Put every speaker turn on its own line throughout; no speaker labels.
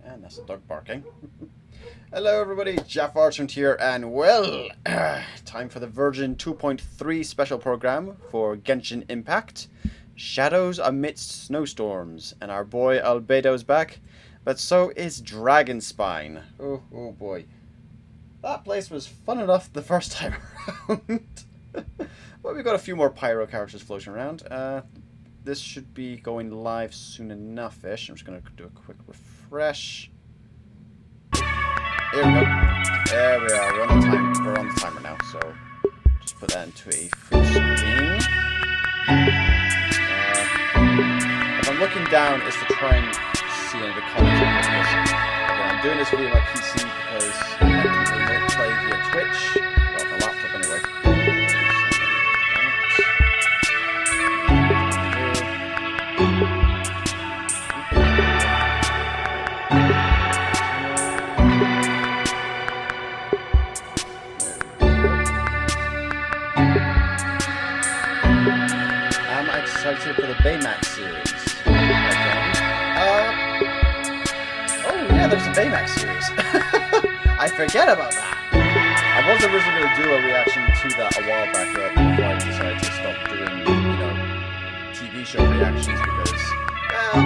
And that's a dog barking. Hello everybody, JaffaArchfiend here, and well, time for the version 2.3 special program for Genshin Impact. Shadows amidst snowstorms, and our boy Albedo's back, but so is Dragonspine. Oh boy. That place was fun enough the first time around. Well, we've got a few more pyro characters floating around. This should be going live soon enough-ish. I'm just going to do a quick refresh. Here we go. There we are. We're on the timer now, so just put that into a full screen. If I'm looking down, it's to try and see any of the comments I'm missing. Again, I'm doing this via my PC because I don't play via Twitch. Well, the laptop anyway. I'm excited for the Baymax series. Oh yeah, there's a Baymax series. I forget about that. I was originally going to do a reaction to that a while back, but before I decided to stop doing, TV show reactions because,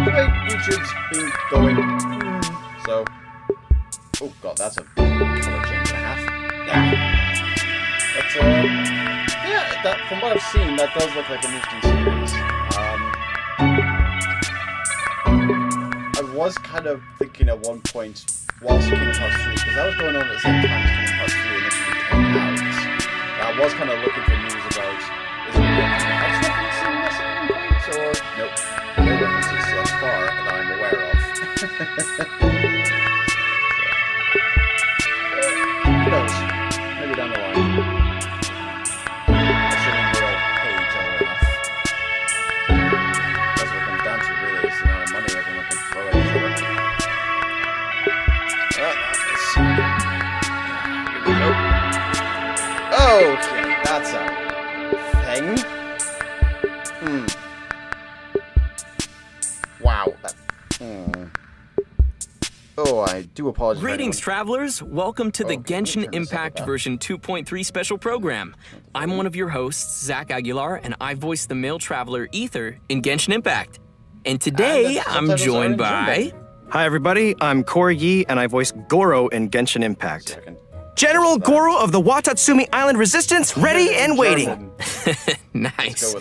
the way YouTube's been going. So, oh god, that's a color change and a half. Yeah. But, yeah, from what I've seen, that does look like an interesting series. I was kind of thinking at one point, whilst Kingdom Hearts 3, because that was going on at the same time as Kingdom Hearts 3 initially came out, I was kind of looking for news about, is it Kingdom Hearts references in this at one point, or nope, no references thus far that I'm aware of. Who knows? Maybe down the line. Assuming we're all paid each other enough. That's what it comes down to, really, is the amount of money everyone can throw at each other. Here we go. Okay, that's a thing. Wow. Oh, I do apologize.
Greetings, travelers. Welcome to the Genshin Impact version 2.3 special program. I'm one of your hosts, Zach Aguilar, and I voice the male traveler Ether in Genshin Impact. And today, I'm joined by...
Hi everybody, I'm Corey Yi, and I voice Goro in Genshin Impact. General Goro of the Watatsumi Island Resistance, ready and waiting.
Nice.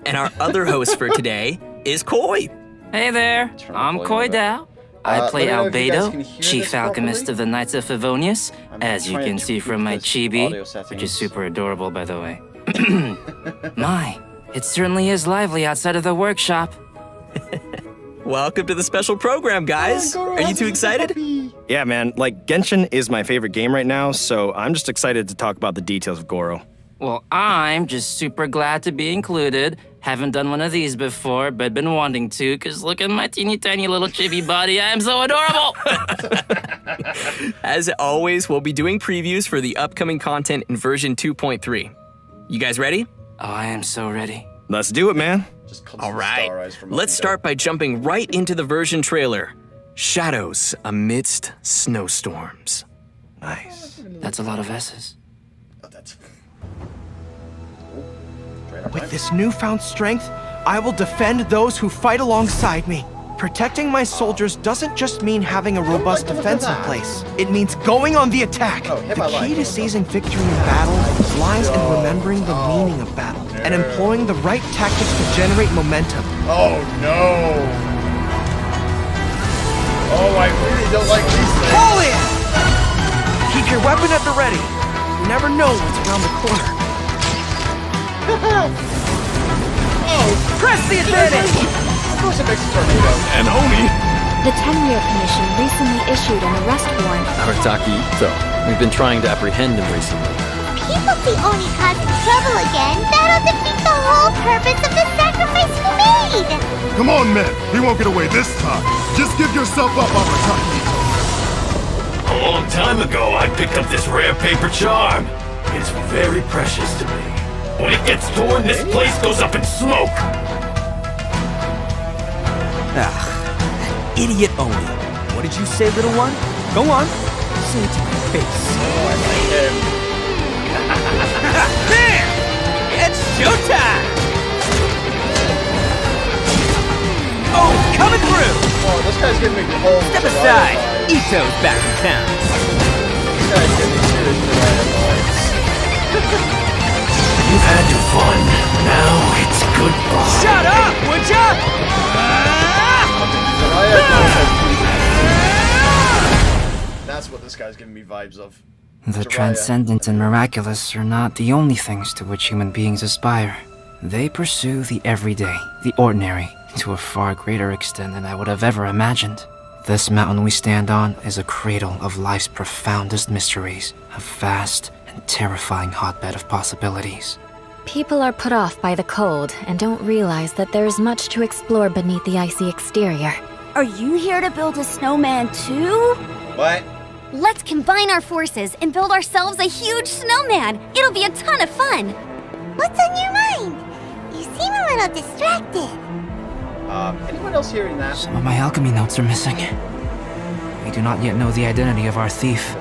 And our other host for today is Koi.
Hey there, I'm Koi Dao. I play Albedo, Chief Alchemist of the Knights of Favonius, as you can see from my chibi, which is super adorable, by the way. My, it certainly is lively outside of the workshop.
Welcome to the special program, guys. Are you too excited?
Yeah, man, Genshin is my favorite game right now, so I'm just excited to talk about the details of Goro.
Well, I'm just super glad to be included. Haven't done one of these before, but been wanting to, because look at my teeny tiny little chibi body. I am so adorable!
As always, we'll be doing previews for the upcoming content in version 2.3. You guys ready?
Oh, I am so ready.
Let's do it, man.
All right, let's start by jumping right into the version trailer. Shadows amidst snowstorms.
Nice.
That's a lot of S's.
With this newfound strength, I will defend those who fight alongside me. Protecting my soldiers doesn't just mean having a robust defense in place. It means going on the attack. The key to seizing victory in battle lies in remembering the meaning of battle and employing the right tactics to generate momentum.
Oh no! Oh, I really don't like these things.
Pull in! Keep your weapon at the ready. You never know what's around the corner. Press the advantage!
Of course it makes a tornado.
And Oni!
The Tenryou Commission recently issued an arrest warrant.
Arataki Ito. We've been trying to apprehend him recently.
People see Oni causing trouble again. That'll defeat the whole purpose of the sacrifice he made!
Come on, men. He won't get away this time. Just give yourself up, Arataki.
A long time ago, I picked up this rare paper charm. It's very precious to me. When it gets torn, this place goes up in smoke.
Idiot Oni.
What did you say, little one? Go on. Say it to my face.
Oh, I like him.
There! It's showtime! Oh, coming through!
Oh, this guy's giving me cold.
Step aside. Ito's back in town.
This guy's giving me serious vibes.
You've had your fun. Now it's goodbye.
Shut up, would ya?
That's what this guy's giving me vibes of.
The
Jiraiya.
transcendent and miraculous are not the only things to which human beings aspire. They pursue the everyday, the ordinary, to a far greater extent than I would have ever imagined. This mountain we stand on is a cradle of life's profoundest mysteries, a vast and terrifying hotbed of possibilities.
People are put off by the cold and don't realize that there is much to explore beneath the icy exterior.
Are you here to build a snowman too?
What?
Let's combine our forces and build ourselves a huge snowman. It'll be a ton of fun. What's on your mind? You seem a little distracted.
Anyone else hearing that?
Some of my alchemy notes are missing. We do not yet know the identity of our thief.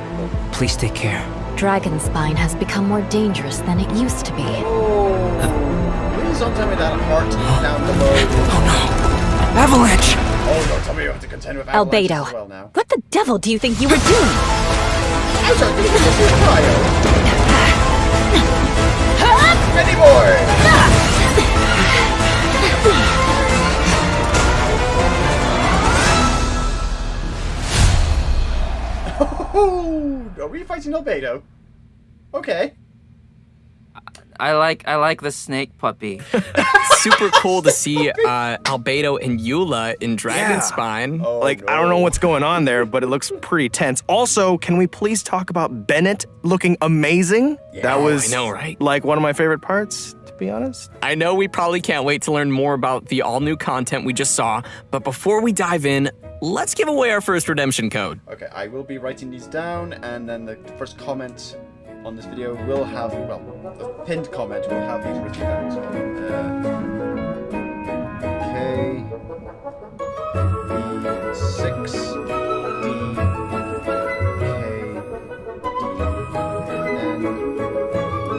Please take care.
Dragonspine has become more dangerous than it used to be.
Please don't tell me that heart down below.
Oh no! Avalanche!
Oh no, tell me you have to contend with avalanches
Albedo,
as well now.
what the devil do you think you were doing?
I was thinking this was Cryo. Ready, boy! Are we fighting Albedo? Okay.
I like the snake puppy.
Super cool to see Albedo and Eula in Dragonspine.
Oh,
I don't know what's going on there, but it looks pretty tense. Also, can we please talk about Bennett looking amazing?
Yeah.
That was,
I know, right?
like, one of my favorite parts, to be honest.
I know we probably can't wait to learn more about the all-new content we just saw, but before we dive in, let's give away our first redemption code.
Okay, I will be writing these down, and then the first comment on this video will have, well, the pinned comment will have these written down. So, K, B6, D, K, D,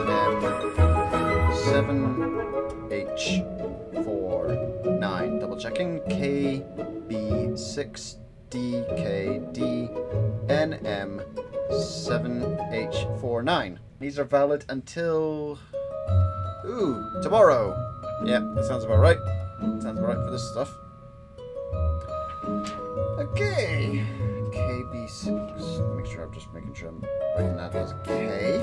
N, M, 7, H, 4, 9. Double checking. K, B6, D, K, D, N, M, 7H49. These are valid until tomorrow. Yeah, that sounds about right. Sounds about right for this stuff. Okay. KB6. Make sure I'm just making sure I'm writing that as K.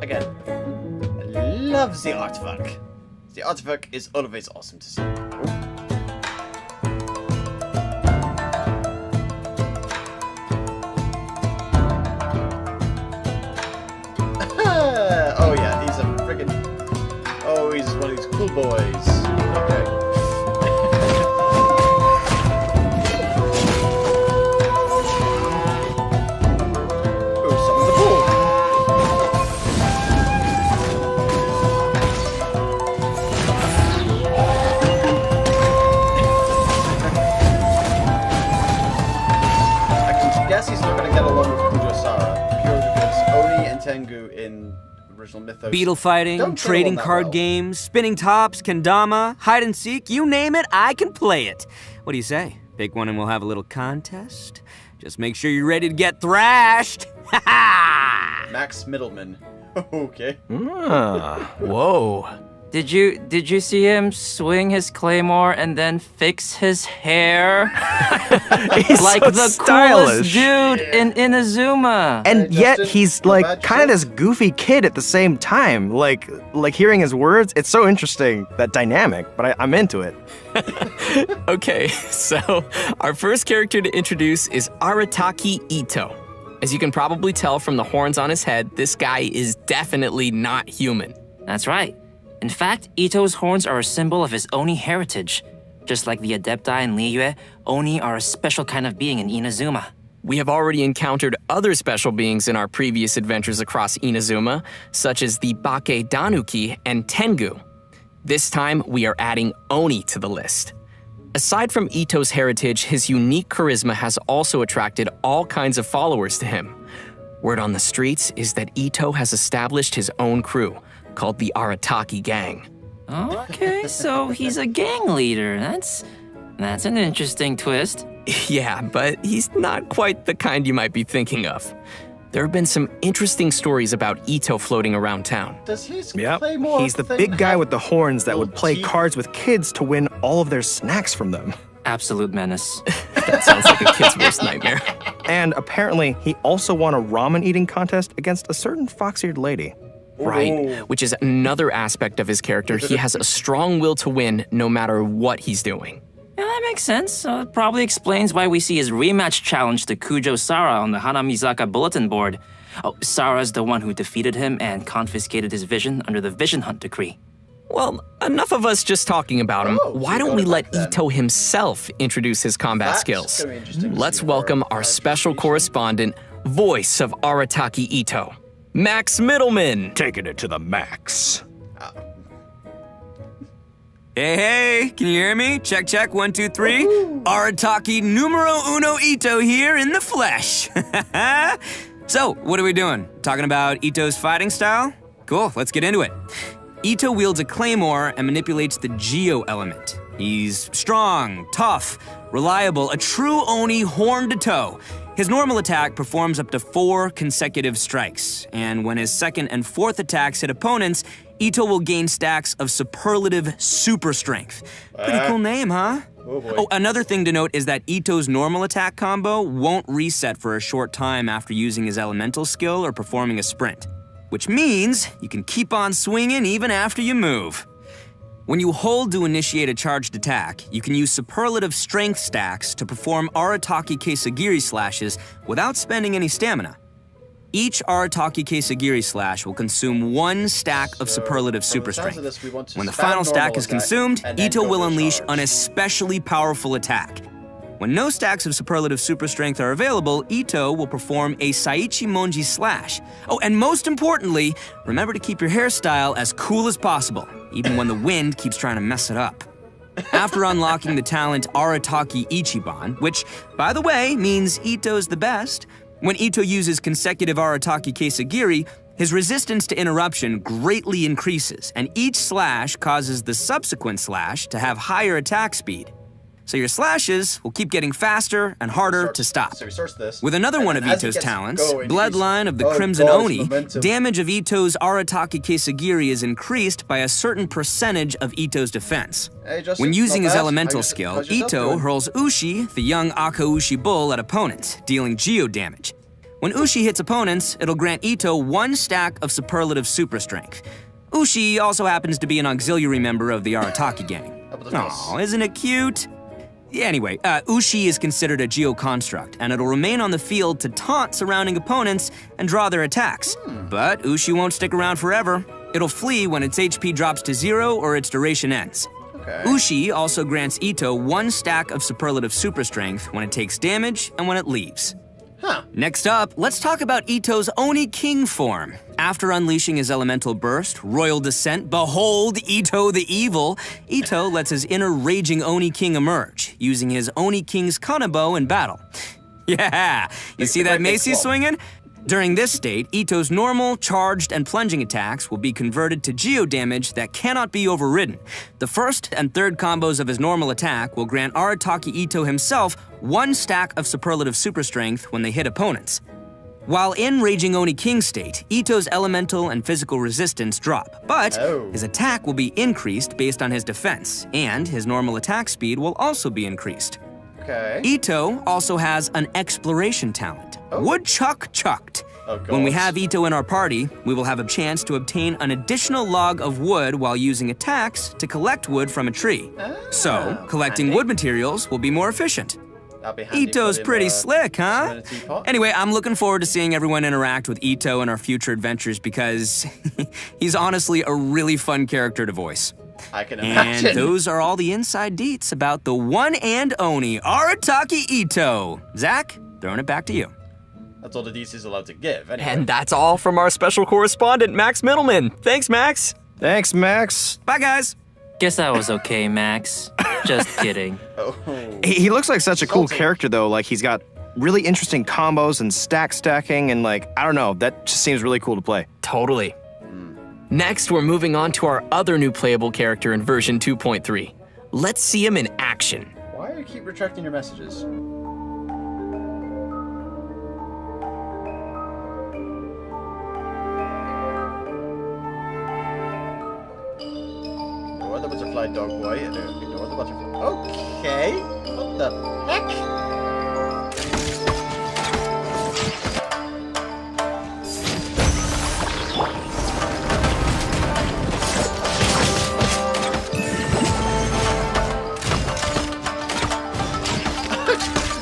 Again, I love the artwork. The artwork is always awesome to see. Oh yeah, he's a friggin'... Oh, he's one of these cool boys. Okay. Oh, summon the bull. I can guess he's not going to get along with Kujo-Sara, purely because Oni and Tengu in original mythos
beetle fighting,
don't get
trading
along that
card
well.
games, spinning tops, kendama, hide and seek, you name it, I can play it. What do you say? Pick one and we'll have a little contest? Just make sure you're ready to get thrashed. Ha ha!
Max Middleman. Okay.
Whoa.
Did you see him swing his claymore and then fix his hair?
He's
Like
so
the
stylish.
coolest dude in Inazuma.
And
Hey,
yet
Justin,
he's
not
like
bad
kind of
yourself?
this goofy kid at the same time. Like hearing his words, it's so interesting, that dynamic, but I'm into it.
Okay, so our first character to introduce is Arataki Ito. As you can probably tell from the horns on his head, this guy is definitely not human.
That's right. In fact, Ito's horns are a symbol of his Oni heritage. Just like the Adepti in Liyue, Oni are a special kind of being in Inazuma.
We have already encountered other special beings in our previous adventures across Inazuma, such as the Bake Danuki and Tengu. This time, we are adding Oni to the list. Aside from Ito's heritage, his unique charisma has also attracted all kinds of followers to him. Word on the streets is that Ito has established his own crew, called the Arataki Gang.
Okay, so he's a gang leader. That's an interesting twist.
Yeah, but he's not quite the kind you might be thinking of. There have been some interesting stories about Ito floating around town.
Does his
Yep,
claymore
he's the
thing
big guy
have
with the horns that would
little
play
teeth?
cards with kids to win all of their snacks from them.
Absolute menace.
That sounds like a kid's worst nightmare.
And apparently, he also won a ramen eating contest against a certain fox-eared lady.
Right, which is another aspect of his character. He has a strong will to win no matter what he's doing.
Yeah, that makes sense. So it probably explains why we see his rematch challenge to Kujo Sara on the Hanamizaka bulletin board. Oh, Sara's the one who defeated him and confiscated his vision under the Vision Hunt decree.
Well, enough of us just talking about him. Why don't we let Ito himself introduce his combat skills? Let's welcome our special correspondent, voice of Arataki Ito, Max Middleman.
Taking it to the max.
Hey, can you hear me? Check, check, 1, 2, 3. Arataki numero uno Ito here in the flesh. So, what are we doing? Talking about Ito's fighting style? Cool, let's get into it. Ito wields a claymore and manipulates the Geo element. He's strong, tough, reliable, a true Oni horn to toe. His normal attack performs up to 4 consecutive strikes, and when his second and fourth attacks hit opponents, Ito will gain stacks of superlative super strength. Pretty cool name, huh? Oh, another thing to note is that Ito's normal attack combo won't reset for a short time after using his elemental skill or performing a sprint, which means you can keep on swinging even after you move. When you hold to initiate a charged attack, you can use superlative strength stacks to perform Arataki Keisagiri slashes without spending any stamina. Each Arataki Keisagiri slash will consume 1 stack of superlative super strength. When the final stack is consumed, Ito will unleash an especially powerful attack. When no stacks of superlative super strength are available, Ito will perform a Saichi Monji slash. Oh, and most importantly, remember to keep your hairstyle as cool as possible, even when the wind keeps trying to mess it up. After unlocking the talent Arataki Ichiban, which, by the way, means Ito's the best, when Ito uses consecutive Arataki Keisagiri, his resistance to interruption greatly increases, and each slash causes the subsequent slash to have higher attack speed. So your slashes will keep getting faster and harder to stop. With another one of Ito's talents, Bloodline of the Crimson Oni, damage of Ito's Arataki Keisagiri is increased by a certain percentage of Ito's defense. When using his elemental skill, Ito hurls Ushi, the young Akaushi bull, at opponents, dealing geo damage. When Ushi hits opponents, it'll grant Ito 1 stack of superlative super strength. Ushi also happens to be an auxiliary member of the Arataki gang. Aw, isn't it cute? Anyway, Ushi is considered a geo-construct, and it'll remain on the field to taunt surrounding opponents and draw their attacks. But Ushi won't stick around forever. It'll flee when its HP drops to 0 or its duration ends. Ushi also grants Ito 1 stack of superlative super strength when it takes damage and when it leaves. Next up, let's talk about Ito's Oni King form. After unleashing his elemental burst, Royal Descent, behold Ito the Evil, Ito lets his inner raging Oni King emerge, using his Oni King's Kanabo in battle. Yeah, you see that mace he's swinging? During this state, Ito's normal, charged, and plunging attacks will be converted to geo damage that cannot be overridden. The first and third combos of his normal attack will grant Arataki Ito himself 1 stack of superlative super strength when they hit opponents. While in Raging Oni King state, Ito's elemental and physical resistance drop, but his attack will be increased based on his defense, and his normal attack speed will also be increased. Ito also has an exploration talent, Woodchuck Chucked. When we have Ito in our party, we will have a chance to obtain an additional log of wood while using attacks to collect wood from a tree. So, collecting wood materials will be more efficient. Ito's pretty slick, huh? Anyway, I'm looking forward to seeing everyone interact with Ito in our future adventures because he's honestly a really fun character to voice.
I can imagine.
And those are all the inside deets about the one and only Arataki Ito. Zach, throwing it back to you.
That's all the deets he's allowed to give, anyway.
And that's all from our special correspondent, Max Middleman. Thanks, Max.
Thanks, Max.
Bye, guys.
Guess I was okay, Max. Just kidding.
He looks like such a cool character, though. Like, he's got really interesting combos and stacking, and like, I don't know, that just seems really cool to play.
Totally. Next, we're moving on to our other new playable character in version 2.3. Let's see him in action.
Why do you keep retracting your messages? Ignore the butterfly, dog boy. Ignore the butterfly. Okay. What the heck?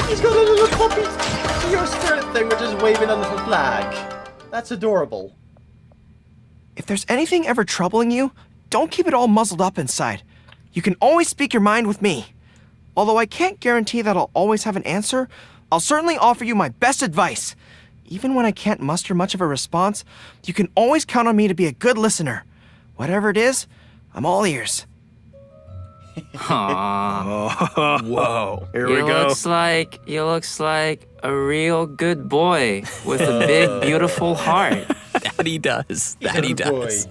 He's got a little puppy Geo spirit thing which is waving a little flag. That's adorable.
If there's anything ever troubling you, don't keep it all muzzled up inside. You can always speak your mind with me. Although I can't guarantee that I'll always have an answer, I'll certainly offer you my best advice. Even when I can't muster much of a response, you can always count on me to be a good listener. Whatever it is, I'm all ears.
Aww.
Whoa.
Here we go.
He looks like a real good boy with a big, beautiful heart.
That he does. That he does.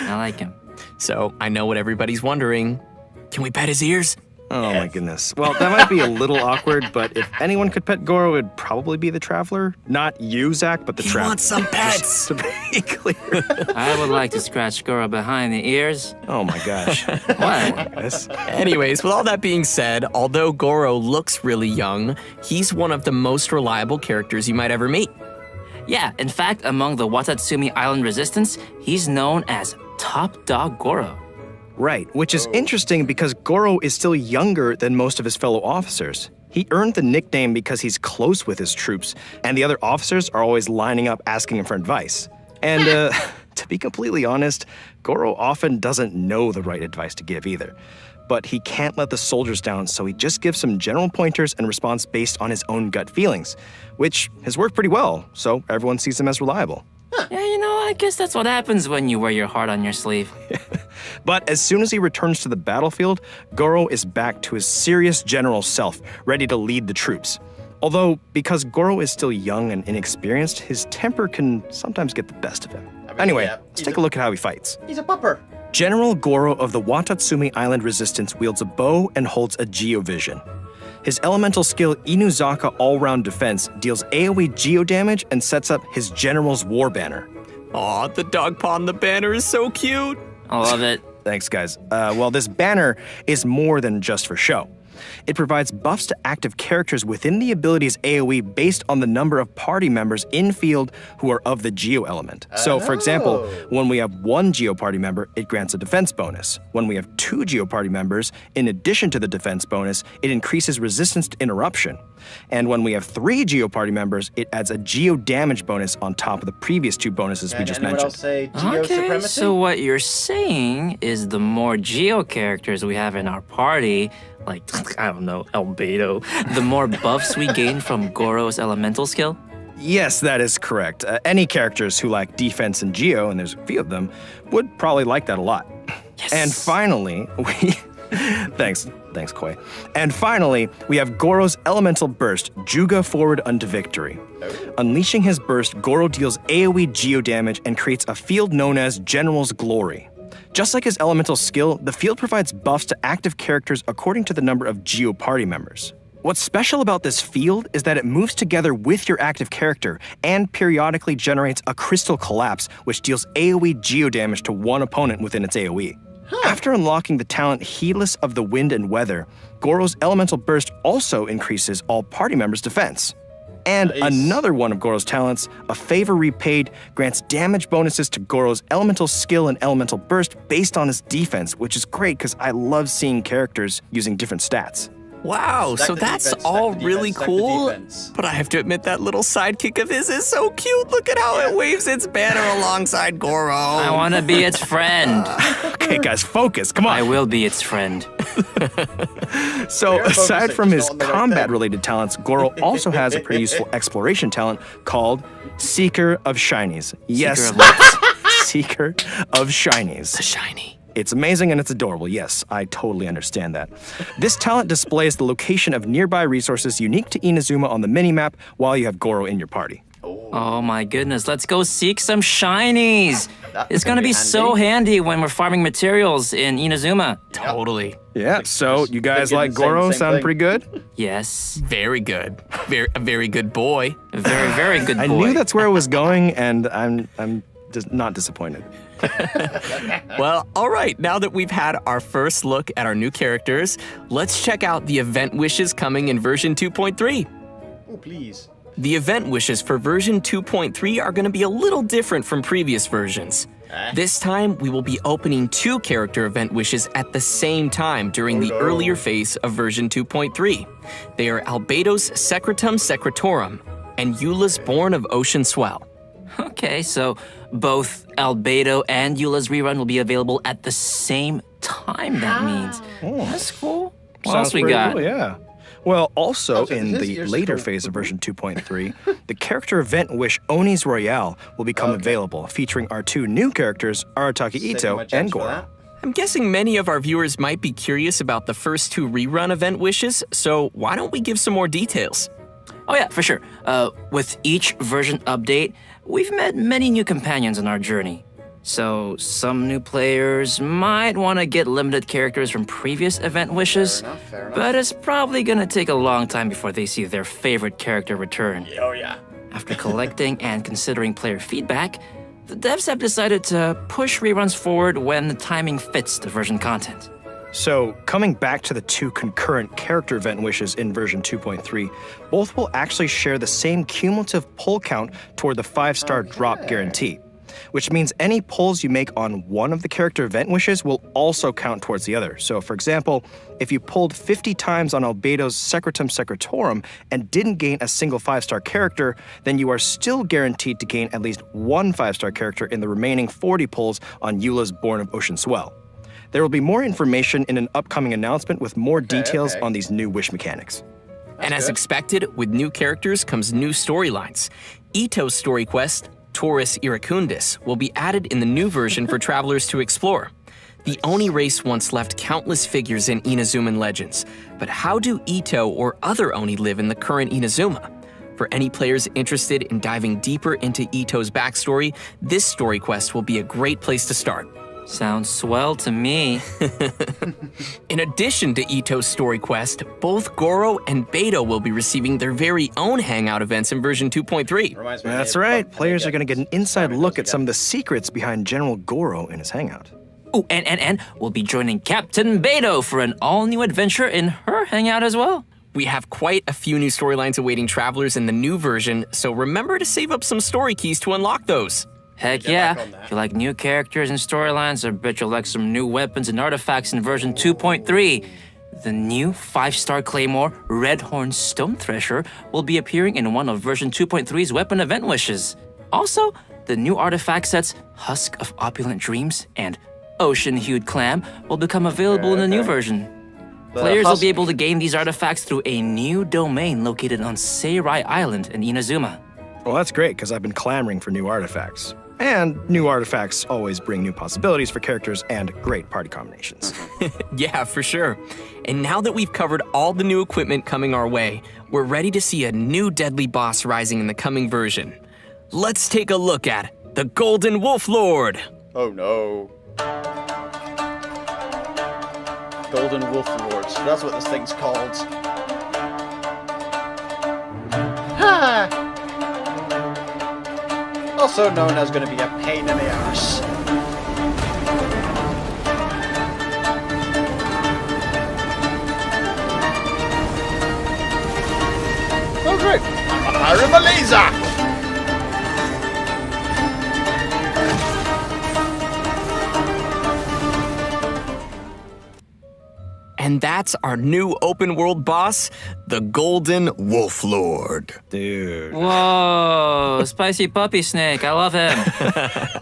I like him.
So, I know what everybody's wondering. Can we pet his ears?
Oh my goodness. Well, that might be a little awkward, but if anyone could pet Goro, it'd probably be the Traveler. Not you, Zach, but the Traveler.
He wants some pets!
Just to be clear.
I would like to scratch Goro behind the ears.
Oh my gosh.
What?
Anyways, with all that being said, although Goro looks really young, he's one of the most reliable characters you might ever meet.
Yeah, in fact, among the Watatsumi Island Resistance, he's known as Top Dog Goro.
Right, which is interesting because Goro is still younger than most of his fellow officers. He earned the nickname because he's close with his troops, and the other officers are always lining up asking him for advice. And to be completely honest, Goro often doesn't know the right advice to give either. But he can't let the soldiers down, so he just gives some general pointers and responds based on his own gut feelings, which has worked pretty well, so everyone sees him as reliable.
Yeah, I guess that's what happens when you wear your heart on your sleeve.
But as soon as he returns to the battlefield, Goro is back to his serious general self, ready to lead the troops. Although, because Goro is still young and inexperienced, his temper can sometimes get the best of him. Anyway, let's take a look at how he fights.
He's a pupper.
General Goro of the Watatsumi Island Resistance wields a bow and holds a Geovision. His elemental skill Inuzaka All-Round Defense deals AoE geo damage and sets up his General's War Banner.
Aw, the dog paw on the banner is so cute.
I love it.
Thanks, guys. Well, this banner is more than just for show. It provides buffs to active characters within the ability's AoE based on the number of party members in field who are of the Geo element. So, for example, when we have one Geo party member, it grants a defense bonus. When we have two Geo party members, in addition to the defense bonus, it increases resistance to interruption. And when we have three Geo party members, it adds a Geo damage bonus on top of the previous two bonuses we just mentioned.
Say Geo
Okay,
supremacy?
so what you're saying is the more Geo characters we have in our party, like, I don't know, Albedo, the more buffs we gain from Goro's elemental skill?
Yes, that is correct. Any characters who like defense and Geo, and there's a few of them, would probably like that a lot.
Yes.
And finally, Thanks, Koi. And finally, we have Goro's Elemental Burst, Juga Forward unto Victory. Unleashing his burst, Goro deals AoE Geo damage and creates a field known as General's Glory. Just like his elemental skill, the field provides buffs to active characters according to the number of Geo party members. What's special about this field is that it moves together with your active character and periodically generates a Crystal Collapse, which deals AoE Geo damage to one opponent within its AoE. After unlocking the talent Heedless of the Wind and Weather, Goro's Elemental Burst also increases all party members' defense. And another one of Goro's talents, a Favor Repaid, grants damage bonuses to Goro's Elemental Skill and Elemental Burst based on his defense, which is great because I love seeing characters using different stats.
Wow, so that's all really cool, but I have to admit that little sidekick of his is so cute. Look at how it waves its banner alongside Goro.
I want to be its friend.
Okay, guys, focus, come on.
I will be its friend.
So, aside from his combat-related talents, Goro also has a pretty useful exploration talent called Seeker of Shinies. Yes, Seeker of Shinies.
The shiny.
It's amazing and it's adorable. Yes, I totally understand that. This talent displays the location of nearby resources unique to Inazuma on the minimap while you have Goro in your party.
Oh my goodness, let's go seek some shinies. It's gonna be so handy when we're farming materials in Inazuma.
Totally.
Yeah, so you guys like Goro? Sound pretty good?
Yes.
Very good. A very good boy.
A very, very good boy.
I knew that's where it was going, and I'm just not disappointed.
Well, all right, now that we've had our first look at our new characters, let's check out the event wishes coming in version 2.3.
Oh, please.
The event wishes for version 2.3 are going to be a little different from previous versions. This time, we will be opening 2 character event wishes at the same time during the earlier phase of version 2.3. They are Albedo's Secretum Secretorum and Eula's Born of Ocean Swell.
Okay, so both Albedo and Eula's rerun will be available at the same time, that means. That's cool. What else we got?
Cool, yeah. Well, also in the later phase of version 2.3, the character event wish Oni's Royale will become available, featuring our 2 new characters, Arataki Ito and Goro.
I'm guessing many of our viewers might be curious about the first 2 rerun event wishes, so why don't we give some more details?
Oh yeah, for sure. With each version update, we've met many new companions on our journey. So some new players might want to get limited characters from previous event wishes,
fair enough.
but it's probably going to take a long time before they see their favorite character return.
Oh, yeah.
After collecting and considering player feedback, the devs have decided to push reruns forward when the timing fits the version content.
So, coming back to the 2 concurrent character event wishes in version 2.3, both will actually share the same cumulative pull count toward the 5-star drop guarantee, which means any pulls you make on one of the character event wishes will also count towards the other. So, for example, if you pulled 50 times on Albedo's Secretum Secretorum and didn't gain a single 5-star character, then you are still guaranteed to gain at least 1 5-star character in the remaining 40 pulls on Eula's Born of Ocean Swell. There will be more information in an upcoming announcement with more details on these new wish mechanics.
And as expected, with new characters comes new storylines. Ito's story quest, Taurus Iracundus, will be added in the new version for travelers to explore. The Oni race once left countless figures in Inazuman legends, but how do Ito or other Oni live in the current Inazuma? For any players interested in diving deeper into Ito's backstory, this story quest will be a great place to start.
Sounds swell to me.
In addition to Ito's story quest, both Goro and Beto will be receiving their very own hangout events in version 2.3.
That's right. Players are going to get an inside look at some of the secrets behind General Goro in his hangout.
Oh, and we'll be joining Captain Beto for an all-new adventure in her hangout as well.
We have quite a few new storylines awaiting travelers in the new version, so remember to save up some story keys to unlock those.
Heck yeah, if you like new characters and storylines, I bet you'll like some new weapons and artifacts in version 2.3. The new 5-star Claymore Redhorn Stone Thresher will be appearing in one of version 2.3's weapon event wishes. Also, the new artifact sets Husk of Opulent Dreams and Ocean-Hued Clam will become available in the new version. Players will be able to gain these artifacts through a new domain located on Seirai Island in Inazuma.
Well, that's great, because I've been clamoring for new artifacts. And new artifacts always bring new possibilities for characters and great party combinations.
Yeah, for sure. And now that we've covered all the new equipment coming our way, we're ready to see a new deadly boss rising in the coming version. Let's take a look at the Golden Wolf Lord.
Oh no. Golden Wolf Lords. That's what this thing's called. Ha! Also known as going to be a pain in the arse. Oh great! I'm a laser!
And that's our new open world boss, the Golden Wolf Lord.
Dude.
Whoa, spicy puppy snake. I love him.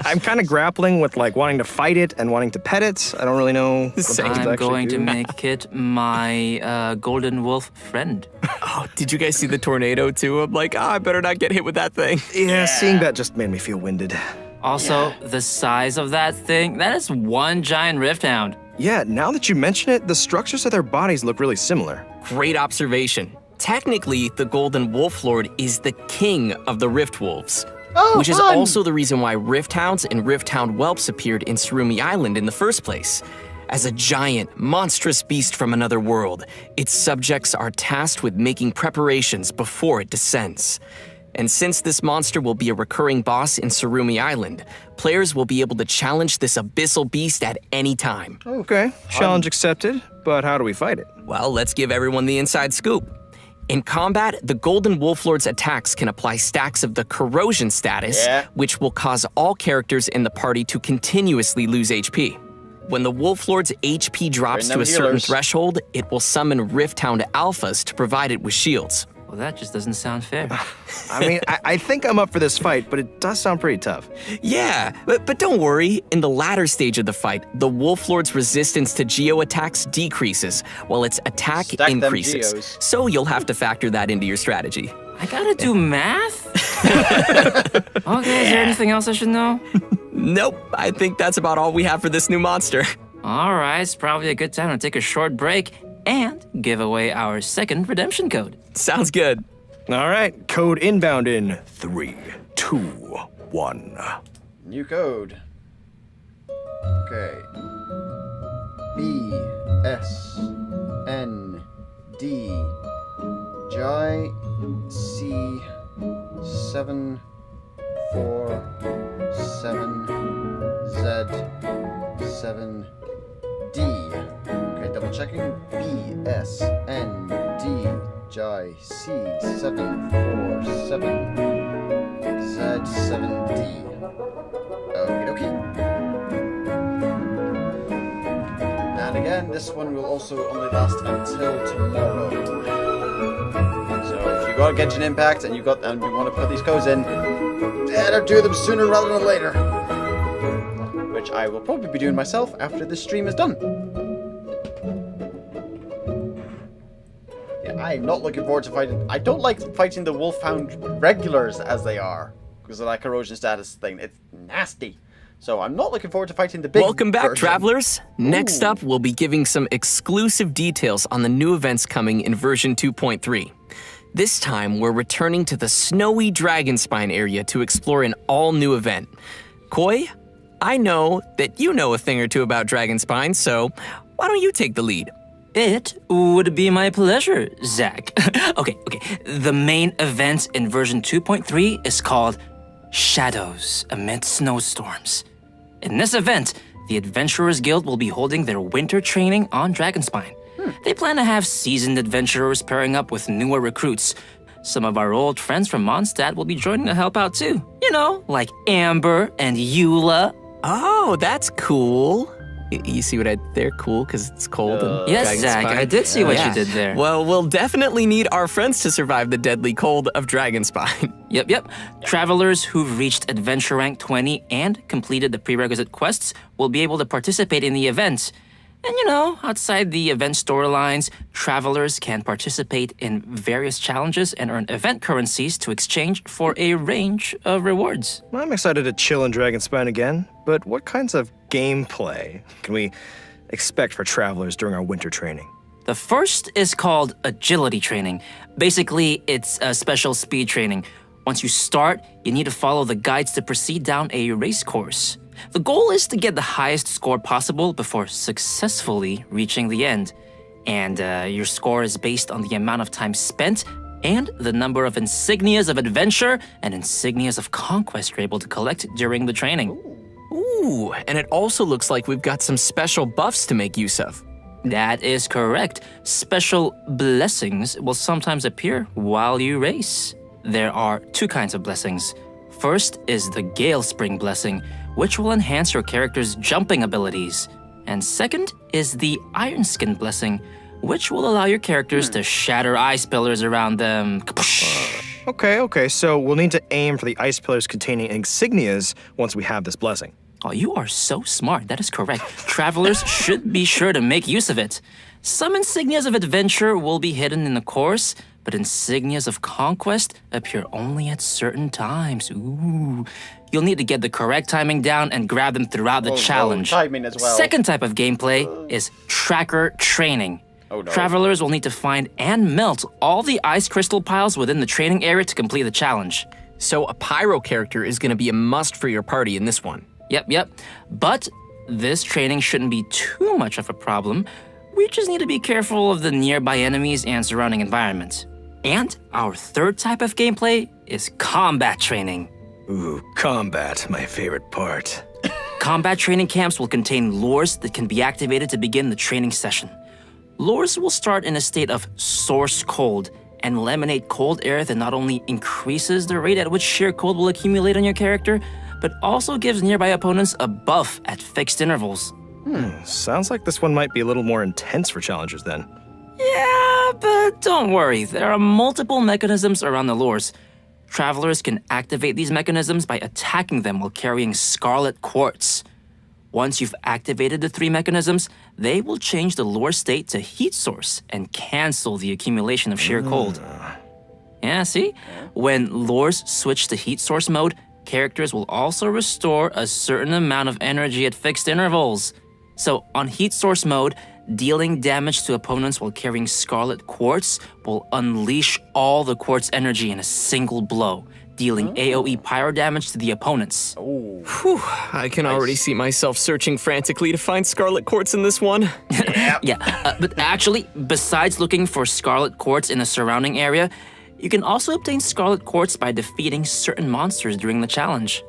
I'm kind of grappling with like wanting to fight it and wanting to pet it. I don't really know what
I'm going to make it my golden wolf friend.
Oh, did you guys see the tornado too? I'm like, I better not get hit with that thing.
Yeah, seeing that just made me feel winded.
Also, the size of that thing, that is one giant rift hound.
Yeah, now that you mention it, the structures of their bodies look really similar.
Great observation. Technically, the Golden Wolf Lord is the king of the Rift Wolves. Which is also the reason why Rift Hounds and Rift Hound whelps appeared in Surumi Island in the first place. As a giant, monstrous beast from another world, its subjects are tasked with making preparations before it descends. And since this monster will be a recurring boss in Surumi Island, players will be able to challenge this abyssal beast at any time.
Okay, challenge accepted, but how do we fight it?
Well, let's give everyone the inside scoop. In combat, the Golden Wolf Lord's attacks can apply stacks of the corrosion status, which will cause all characters in the party to continuously lose HP. When the Wolf Lord's HP drops to a certain threshold, it will summon Rift Hound Alphas to provide it with shields.
Well, that just doesn't sound fair.
I mean, I think I'm up for this fight, but it does sound pretty tough.
Yeah, but don't worry. In the latter stage of the fight, the Wolf Lord's resistance to Geo attacks decreases, while its attack increases. So you'll have to factor that into your strategy.
I gotta do math? Okay, is there anything else I should know?
Nope, I think that's about all we have for this new monster.
All right, it's probably a good time to take a short break and give away our second redemption code.
Sounds good.
All right, code inbound in 3, 2, 1.
New code. Okay. B S N D J C 7 4 7 Z 7 D. Okay, double checking. B S N D J C 7 4 7 Z 7 D. Okay. And again, this one will also only last until tomorrow. So if you got a Genshin Impact and you want to put these codes in, better do them sooner rather than later. Which I will probably be doing myself after this stream is done. Yeah, I'm not looking forward to fighting. I don't like fighting the Wolfhound regulars as they are, because of that corrosion status thing. It's nasty. So I'm not looking forward to fighting the big
Welcome back,
version.
travelers. Next up, we'll be giving some exclusive details on the new events coming in version 2.3. This time, we're returning to the snowy Dragonspine area to explore an all-new event. Koi, I know that you know a thing or two about Dragonspine, so why don't you take the lead?
It would be my pleasure, Zach. Okay. The main event in version 2.3 is called Shadows Amid Snowstorms. In this event, the Adventurers Guild will be holding their winter training on Dragonspine. They plan to have seasoned adventurers pairing up with newer recruits. Some of our old friends from Mondstadt will be joining to help out too. You know, like Amber and Eula.
Oh, that's cool. You see what I did there? Cool, because it's cold and
Yes, Zach, I did see what you did there.
Well, we'll definitely need our friends to survive the deadly cold of Dragonspine.
Yep. Travelers who've reached Adventure Rank 20 and completed the prerequisite quests will be able to participate in the event. And you know, outside the event storylines, travelers can participate in various challenges and earn event currencies to exchange for a range of rewards.
I'm excited to chill in Dragonspine again, but what kinds of gameplay can we expect for travelers during our winter training?
The first is called Agility Training. Basically, it's a special speed training. Once you start, you need to follow the guides to proceed down a race course. The goal is to get the highest score possible before successfully reaching the end. And your score is based on the amount of time spent and the number of insignias of adventure and insignias of conquest you're able to collect during the training.
Ooh, and it also looks like we've got some special buffs to make use of.
That is correct. Special blessings will sometimes appear while you race. There are two kinds of blessings. First is the Gale Spring Blessing, which will enhance your character's jumping abilities. And second is the Iron Skin Blessing, which will allow your characters to shatter ice pillars around them.
Okay, so we'll need to aim for the ice pillars containing insignias once we have this blessing.
Oh, you are so smart. That is correct. Travelers should be sure to make use of it. Some insignias of adventure will be hidden in the course, but insignias of conquest appear only at certain times. Ooh. you'll need to get the correct timing down and grab them throughout the challenge.
Timing as well.
Second type of gameplay is tracker training.
Oh, no.
Travelers will need to find and melt all the ice crystal piles within the training area to complete the challenge.
So a pyro character is going to be a must for your party in this one.
Yep. But this training shouldn't be too much of a problem. We just need to be careful of the nearby enemies and surrounding environment. And our third type of gameplay is combat training.
Ooh, combat, my favorite part.
Combat training camps will contain lures that can be activated to begin the training session. Lures will start in a state of source cold and will emanate cold air that not only increases the rate at which sheer cold will accumulate on your character, but also gives nearby opponents a buff at fixed intervals.
Sounds like this one might be a little more intense for challengers then.
Yeah, but don't worry, there are multiple mechanisms around the lures. Travelers can activate these mechanisms by attacking them while carrying scarlet quartz. Once you've activated the 3 mechanisms, they will change the lure state to heat source and cancel the accumulation of sheer cold. Yeah, see? When lures switch to heat source mode, characters will also restore a certain amount of energy at fixed intervals. So on heat source mode, dealing damage to opponents while carrying scarlet quartz will unleash all the quartz energy in a single blow, dealing AoE pyro damage to the opponents.
Whew, I can already see myself searching frantically to find scarlet quartz in this one.
But actually, besides looking for scarlet quartz in the surrounding area, you can also obtain scarlet quartz by defeating certain monsters during the challenge.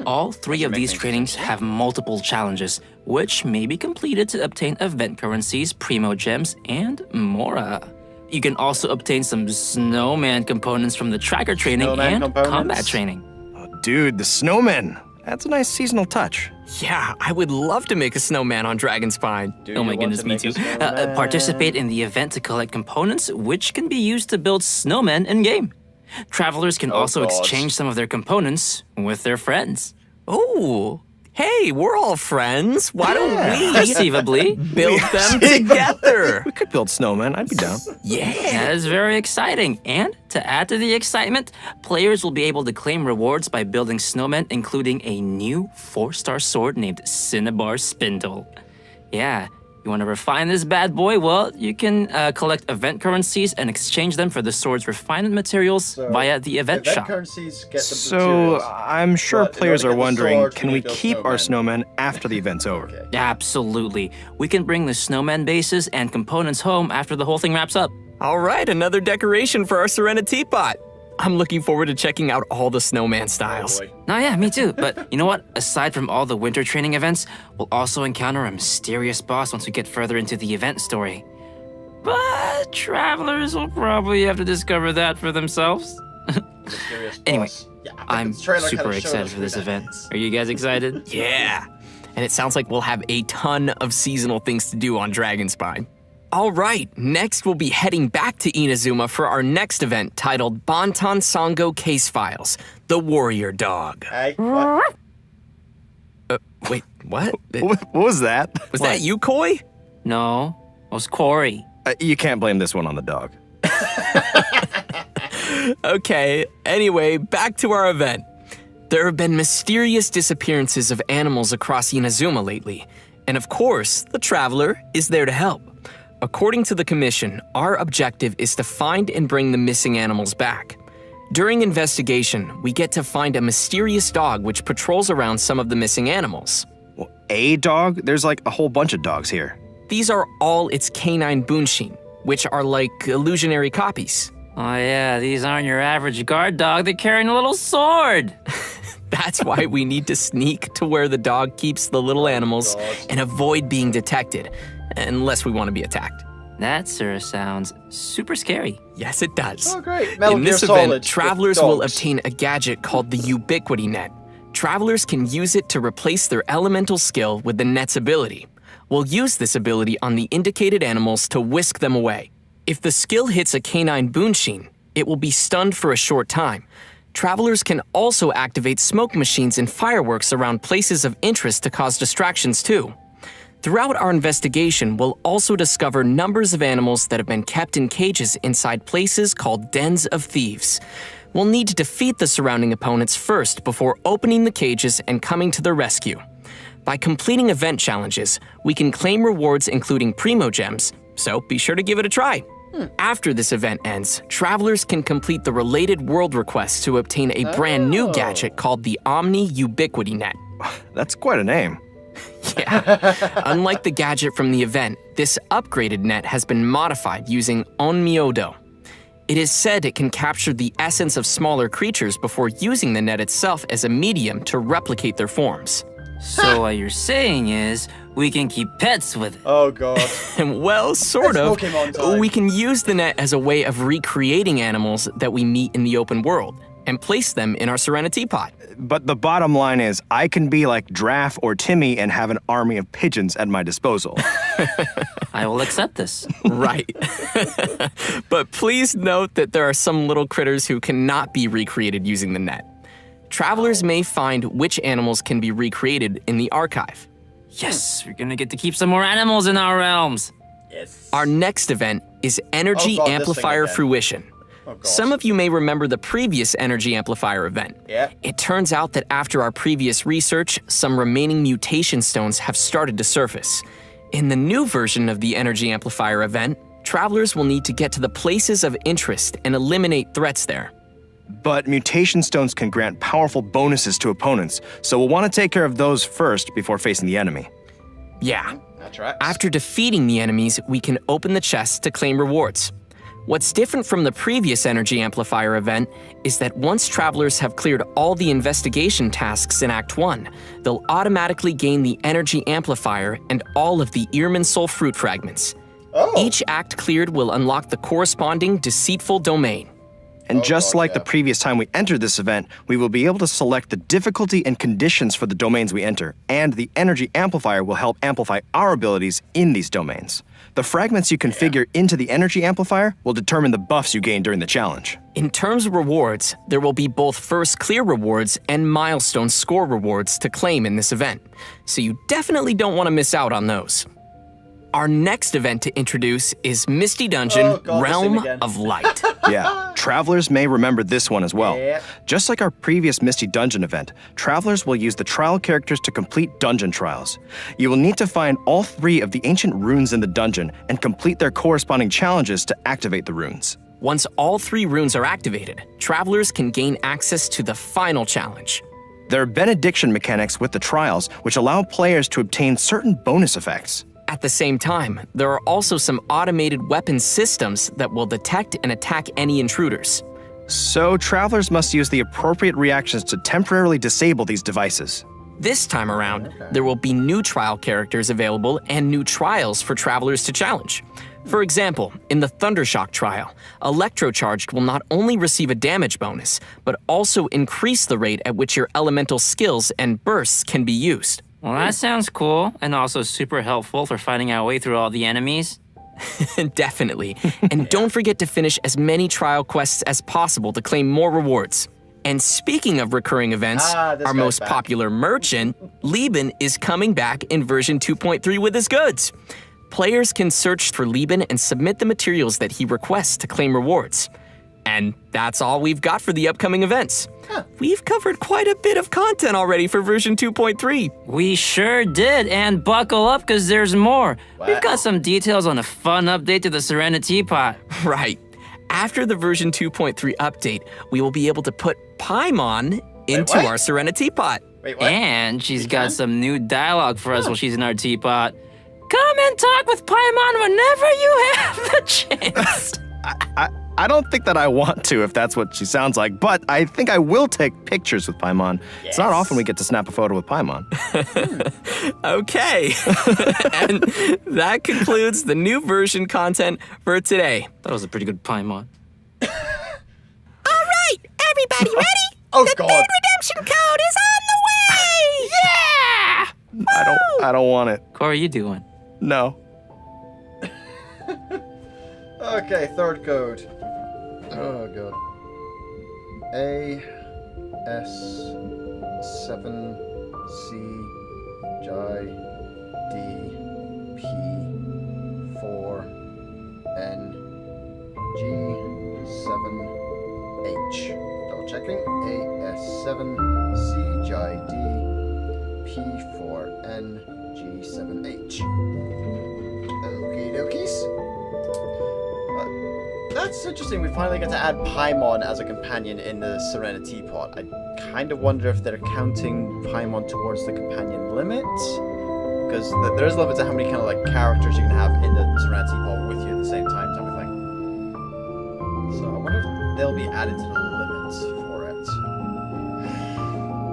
All 3 of these trainings have multiple challenges, which may be completed to obtain event currencies, primo gems, and more. You can also obtain some snowman components from the tracker training combat training.
Oh, dude, the snowmen. That's a nice seasonal touch.
Yeah, I would love to make a snowman on Dragonspine.
Oh my goodness, me too. Participate in the event to collect components, which can be used to build snowmen in-game. Travelers can also exchange some of their components with their friends.
Oh, hey, we're all friends. Why don't we
perceivably
build them together?
We could build snowmen. I'd be down.
Yeah, that is very exciting. And to add to the excitement, players will be able to claim rewards by building snowmen, including a new 4-star sword named Cinnabar Spindle. Yeah, you want to refine this bad boy? Well, you can collect event currencies and exchange them for the sword's refinement materials via the event shop.
Currencies get the
So, I'm sure players are wondering, can we keep our snowmen after the event's over?
Absolutely. We can bring the snowman bases and components home after the whole thing wraps up.
All right, another decoration for our Serena teapot. I'm looking forward to checking out all the snowman styles.
Oh yeah, me too. But you know what? Aside from all the winter training events, we'll also encounter a mysterious boss once we get further into the event story. But travelers will probably have to discover that for themselves. Anyway, I'm super excited for this event. Are you guys excited?
Yeah. And it sounds like we'll have a ton of seasonal things to do on Dragonspine. All right, next we'll be heading back to Inazuma for our next event titled Bantan Sango Case Files, The Warrior Dog.
What?
Wait, what?
What was that?
Was that you, Koi?
No, it was Corey.
You can't blame this one on the dog.
Okay, anyway, back to our event. There have been mysterious disappearances of animals across Inazuma lately, and of course, the Traveler is there to help. According to the Commission, our objective is to find and bring the missing animals back. During investigation, we get to find a mysterious dog which patrols around some of the missing animals.
Well, a dog? There's like a whole bunch of dogs here.
These are all its canine bunshin, which are like illusionary copies.
Oh yeah, these aren't your average guard dog, they're carrying a little sword.
That's why we need to sneak to where the dog keeps the little animals and avoid being detected, unless we want to be attacked.
That, sir, sounds super scary.
Yes, it does.
Oh, great.
In this event, travelers will obtain a gadget called the Ubiquity Net. Travelers can use it to replace their elemental skill with the net's ability. We'll use this ability on the indicated animals to whisk them away. If the skill hits a canine bunshin, it will be stunned for a short time. Travelers can also activate smoke machines and fireworks around places of interest to cause distractions too. Throughout our investigation, we'll also discover numbers of animals that have been kept in cages inside places called dens of thieves. We'll need to defeat the surrounding opponents first before opening the cages and coming to their rescue. By completing event challenges, we can claim rewards including Primo Gems, so be sure to give it a try. After this event ends, travelers can complete the related world requests to obtain a brand new gadget called the Omni Ubiquity Net.
That's quite a name.
Yeah. Unlike the gadget from the event, this upgraded net has been modified using Onmyodo. It is said it can capture the essence of smaller creatures before using the net itself as a medium to replicate their forms.
So what you're saying is, we can keep pets with it.
Oh god.
Well, sort
It's
of.
Pokemon time.
We can use the net as a way of recreating animals that we meet in the open world and place them in our Serenity Pot.
But the bottom line is, I can be like Draff or Timmy and have an army of pigeons at my disposal.
I will accept this.
Right. But please note that there are some little critters who cannot be recreated using the net. Travelers may find which animals can be recreated in the archive.
Yes, we're gonna get to keep some more animals in our realms.
Yes.
Our next event is Energy
Oh God, this
Amplifier
thing again.
Fruition.
Oh god.
Some of you may remember the previous Energy Amplifier event.
Yeah.
It turns out that after our previous research, some remaining mutation stones have started to surface. In the new version of the Energy Amplifier event, travelers will need to get to the places of interest and eliminate threats there.
But mutation stones can grant powerful bonuses to opponents, so we'll want to take care of those first before facing the enemy.
Yeah.
That tracks.
After defeating the enemies, we can open the chests to claim rewards. What's different from the previous Energy Amplifier event is that once travelers have cleared all the investigation tasks in Act 1, they'll automatically gain the Energy Amplifier and all of the Earman Soul Fruit fragments.
Oh.
Each act cleared will unlock the corresponding deceitful domain.
And just
God,
like
yeah.
the previous time we entered this event, we will be able to select the difficulty and conditions for the domains we enter, and the Energy Amplifier will help amplify our abilities in these domains. The fragments you configure into the Energy Amplifier will determine the buffs you gain during the challenge.
In terms of rewards, there will be both first clear rewards and milestone score rewards to claim in this event, so you definitely don't want to miss out on those. Our next event to introduce is Misty Dungeon,
Oh, God, this thing
Realm
again.
of Light.
Yeah, travelers may remember this one as well.
Yeah.
Just like our previous Misty Dungeon event, travelers will use the trial characters to complete dungeon trials. You will need to find all 3 of the ancient runes in the dungeon and complete their corresponding challenges to activate the runes.
Once all 3 runes are activated, travelers can gain access to the final challenge.
There are benediction mechanics with the trials, which allow players to obtain certain bonus effects.
At the same time, there are also some automated weapon systems that will detect and attack any intruders.
So travelers must use the appropriate reactions to temporarily disable these devices.
This time around, there will be new trial characters available and new trials for travelers to challenge. For example, in the Thundershock trial, Electrocharged will not only receive a damage bonus, but also increase the rate at which your elemental skills and bursts can be used.
Well, that sounds cool, and also super helpful for finding our way through all the enemies.
Definitely. And don't forget to finish as many trial quests as possible to claim more rewards. And speaking of recurring events,
this
our
guy's
most
back.
popular merchant, Lieben, is coming back in version 2.3 with his goods. Players can search for Lieben and submit the materials that he requests to claim rewards. And that's all we've got for the upcoming events. We've covered quite a bit of content already for version 2.3.
We sure did, and buckle up because there's more.
Wow.
We've got some details on a fun update to the Serenity Pot.
Right. After the version 2.3 update, we will be able to put Paimon into
what?
our Serenity Pot.
Wait, what?
And she's got some new dialogue for us while she's in our teapot. Come and talk with Paimon whenever you have the chance.
I don't think that I want to if that's what she sounds like, but I think I will take pictures with Paimon. It's not often we get to snap a photo with Paimon.
Okay. And that concludes the new version content for today.
That was a pretty good Paimon.
All right, everybody ready?
Oh,
the
God.
third redemption code is on the way! Yeah!
I don't want it.
Corey, you doing?
No.
Okay, third code. Oh god. A S 7 C J D P 4 N G 7 H. G7C, GID, P4N, G7H. Okie dokies. That's interesting. We finally get to add Paimon as a companion in the Serenity Pod. I kind of wonder if they're counting Paimon towards the companion limit. Because there is a limit to how many kind of like characters you can have in the Serenity Pod with you at the same time, type of thing. So I wonder if they'll be added to the limits for it.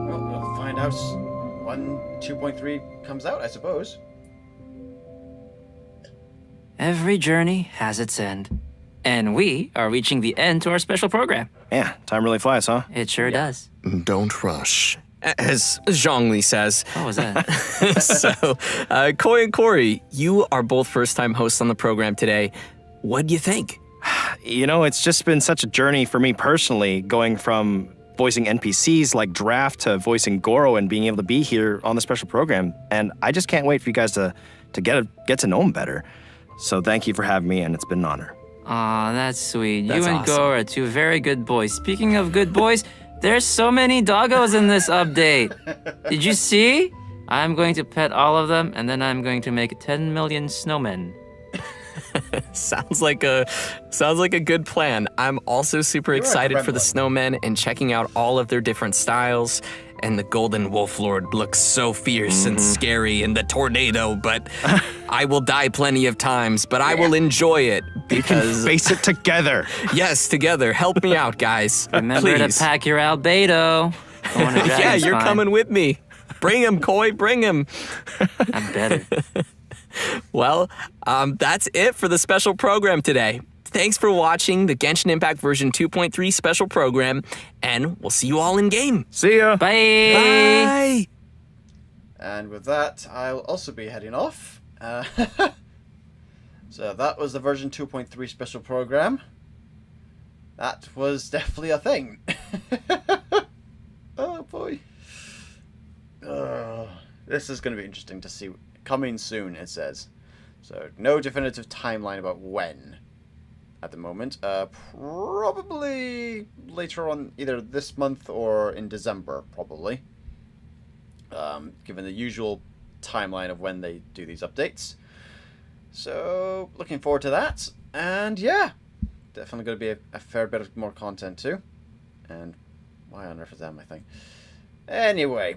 Well, we'll find out when 2.3 comes out, I suppose.
Every journey has its end. And we are reaching the end to our special program.
Yeah, time really flies, huh?
It sure does.
Don't rush.
As Zhongli says.
What was that?
So, Koi and Corey, you are both first-time hosts on the program today. What do you think?
You know, it's just been such a journey for me personally, going from voicing NPCs like Draft to voicing Goro and being able to be here on the special program. And I just can't wait for you guys to get to know him better. So thank you for having me, and it's been an honor.
Aw, that's sweet.
That's
you and
awesome.
Goro are two very good boys. Speaking of good boys, there's so many doggos in this update. Did you see? I'm going to pet all of them, and then I'm going to make 10 million snowmen.
Sounds like a good plan. I'm also super excited for the snowmen and checking out all of their different styles. And the Golden Wolf Lord looks so fierce and scary in the tornado, but I will die plenty of times, but I will enjoy it because...
Face it together.
Yes, together. Help me out, guys.
Remember
Please.
to pack your albedo.
Yeah, you're coming with me. Bring him, Koi, bring him.
I'm better.
Well, that's it for the special program today. Thanks for watching the Genshin Impact version 2.3 special program, and we'll see you all in game.
See ya.
Bye.
Bye.
And with that, I'll also be heading off. So that was the version 2.3 special program. That was definitely a thing. Oh boy. This is going to be interesting to see. Coming soon, it says. So no definitive timeline about when at the moment. Probably later on, either this month or in December, probably. Given the usual timeline of when they do these updates. So looking forward to that. And yeah, definitely going to be a fair bit of more content too. And why on earth is that my thing? Anyway,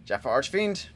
JaffaArchfiend,